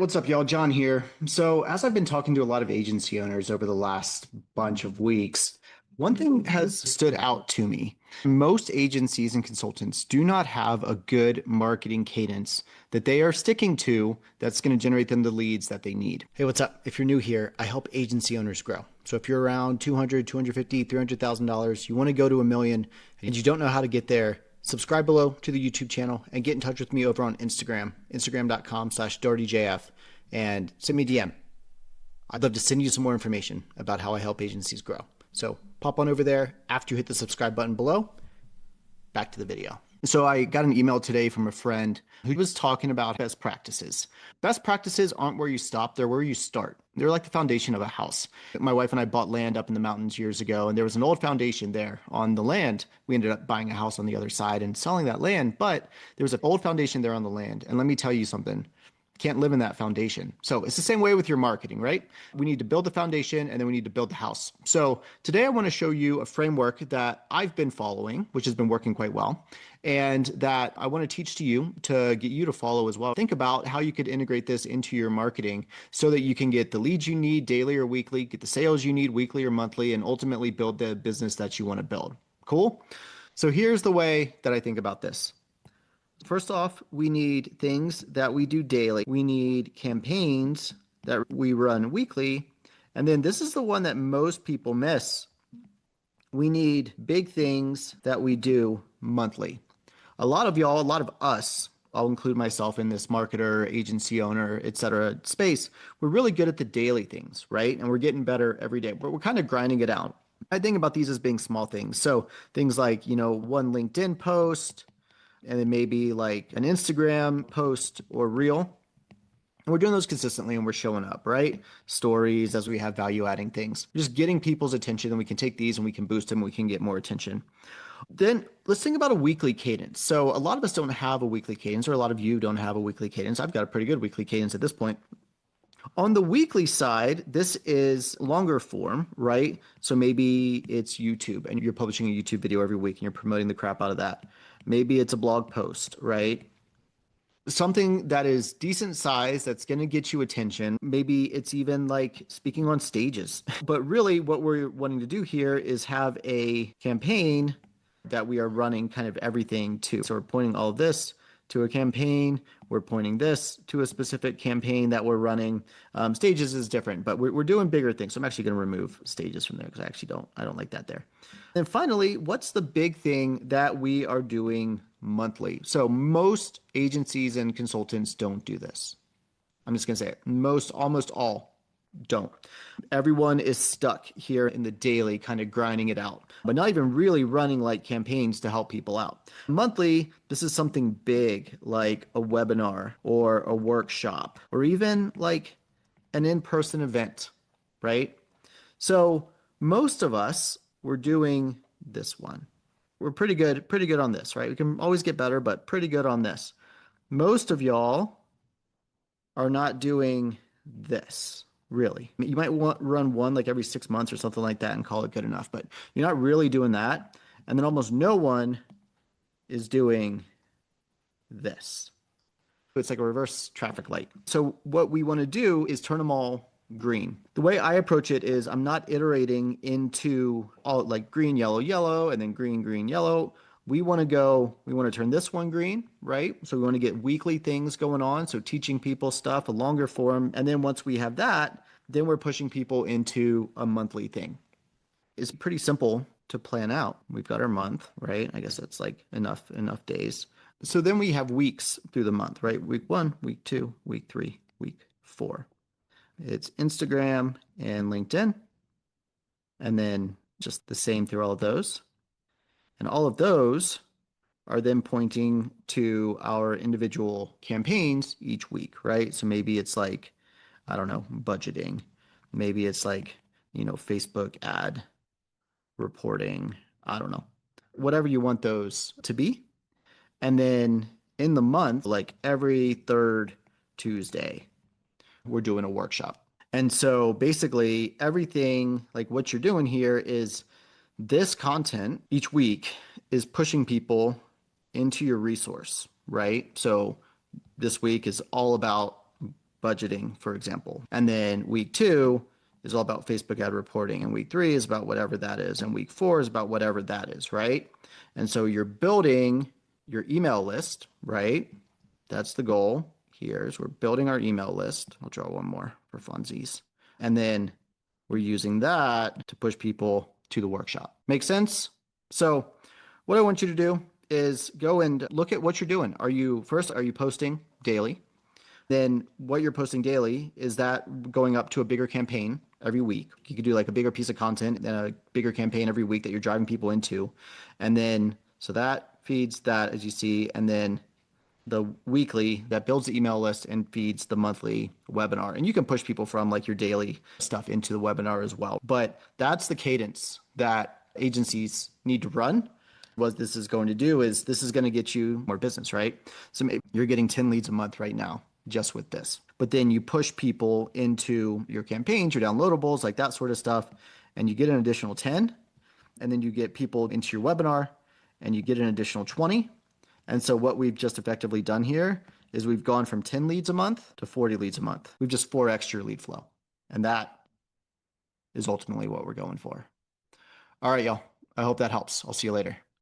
What's up, y'all? John here. So, as I've been talking to a lot of agency owners over the last bunch of weeks, one thing has stood out to me. Most agencies and consultants do not have a good marketing cadence that they are sticking to that's going to generate them the leads that they need. Hey, what's up? If you're new here, I help agency owners grow. So if you're around 200, 250, $300,000, you want to go to a million and you don't know how to get there, subscribe below to the YouTube channel and get in touch with me over on Instagram, instagram.com/DohertyJF, and send me a DM. I'd love to send you some more information about how I help agencies grow. So pop on over there after you hit the subscribe button below. Back to the video. So I got an email today from a friend who was talking about best practices. Best practices aren't where you stop, they're where you start. They're like the foundation of a house. My wife and I bought land up in the mountains years ago, and there was an old foundation there on the land. We ended up buying a house on the other side and selling that land, but there was an old foundation there on the land. And let me tell you something. Can't live in that foundation. So it's the same way with your marketing, right? We need to build the foundation and then we need to build the house. So today I want to show you a framework that I've been following, which has been working quite well, and that I want to teach to you to get you to follow as well. Think about how you could integrate this into your marketing so that you can get the leads you need daily or weekly, get the sales you need weekly or monthly, and ultimately build the business that you want to build. Cool? So here's the way that I think about this. First off, we need things that we do daily. We need campaigns that we run weekly. And then this is the one that most people miss. We need big things that we do monthly. A lot of y'all, a lot of us, I'll include myself in this marketer, agency owner, etc. space. We're really good at the daily things, right? And we're getting better every day, but we're kind of grinding it out. I think about these as being small things. So things like, one LinkedIn post, and then maybe like an Instagram post or reel. And we're doing those consistently and we're showing up, right? Stories as we have value adding things, just getting people's attention, and we can take these and we can boost them, and we can get more attention. Then let's think about a weekly cadence. So a lot of us don't have a weekly cadence, or a lot of you don't have a weekly cadence. I've got a pretty good weekly cadence at this point. On the weekly side, this is longer form, right? So maybe it's YouTube and you're publishing a YouTube video every week and you're promoting the crap out of that. Maybe it's a blog post, right? Something that is decent size that's going to get you attention. Maybe it's even like speaking on stages. But really what we're wanting to do here is have a campaign that we are running kind of everything to. So we're pointing all of this to a campaign. We're pointing this to a specific campaign that we're running. Stages is different, but we're doing bigger things. So I'm actually going to remove stages from there because I don't like that there. And finally, what's the big thing that we are doing monthly? So most agencies and consultants don't do this. I'm just going to say it. Almost all don't. Everyone is stuck here in the daily, kind of grinding it out, but not even really running like campaigns to help people out. Monthly, this is something big like a webinar or a workshop or even like an in-person event, right? So most of us, we're doing this one. We're pretty good on this, right? We can always get better, but pretty good on this. Most of y'all are not doing this. Really. You might run one like every 6 months or something like that and call it good enough, but you're not really doing that. And then almost no one is doing this. It's like a reverse traffic light. So what we want to do is turn them all green. The way I approach it is I'm not iterating into all like green, yellow, yellow, and then green, green, yellow. We want to turn this one green, right? So we want to get weekly things going on. So teaching people stuff, a longer form. And then once we have that, then we're pushing people into a monthly thing. It's pretty simple to plan out. We've got our month, right? I guess that's like enough days. So then we have weeks through the month, right? Week 1, week 2, week 3, week 4. It's Instagram and LinkedIn. And then just the same through all of those. And all of those are then pointing to our individual campaigns each week, right? So maybe it's like, I don't know, budgeting. Maybe it's like, Facebook ad reporting. I don't know, whatever you want those to be. And then in the month, like every third Tuesday, we're doing a workshop. And so basically everything, like what you're doing here is this content each week is pushing people into your resource, right? So this week is all about budgeting, for example. And then week 2 is all about Facebook ad reporting. And week 3 is about whatever that is. And week 4 is about whatever that is, right? And so you're building your email list, right? That's the goal here is we're building our email list. I'll draw one more for funsies. And then we're using that to push people to the workshop. Make sense? So what I want you to do is go and look at what you're doing. Are you posting daily? Then what you're posting daily, is that going up to a bigger campaign every week? You could do like a bigger piece of content and a bigger campaign every week that you're driving people into. And then, so that feeds that as you see. And then the weekly that builds the email list and feeds the monthly webinar. And you can push people from like your daily stuff into the webinar as well. But that's the cadence that agencies need to run. What this is going to do is this is going to get you more business, right? So maybe you're getting 10 leads a month right now just with this. But then you push people into your campaigns, your downloadables, like that sort of stuff, and you get an additional 10. And then you get people into your webinar and you get an additional 20. And so what we've just effectively done here is we've gone from 10 leads a month to 40 leads a month. We've just 4x'd your lead flow. And that is ultimately what we're going for. All right, y'all. I hope that helps. I'll see you later.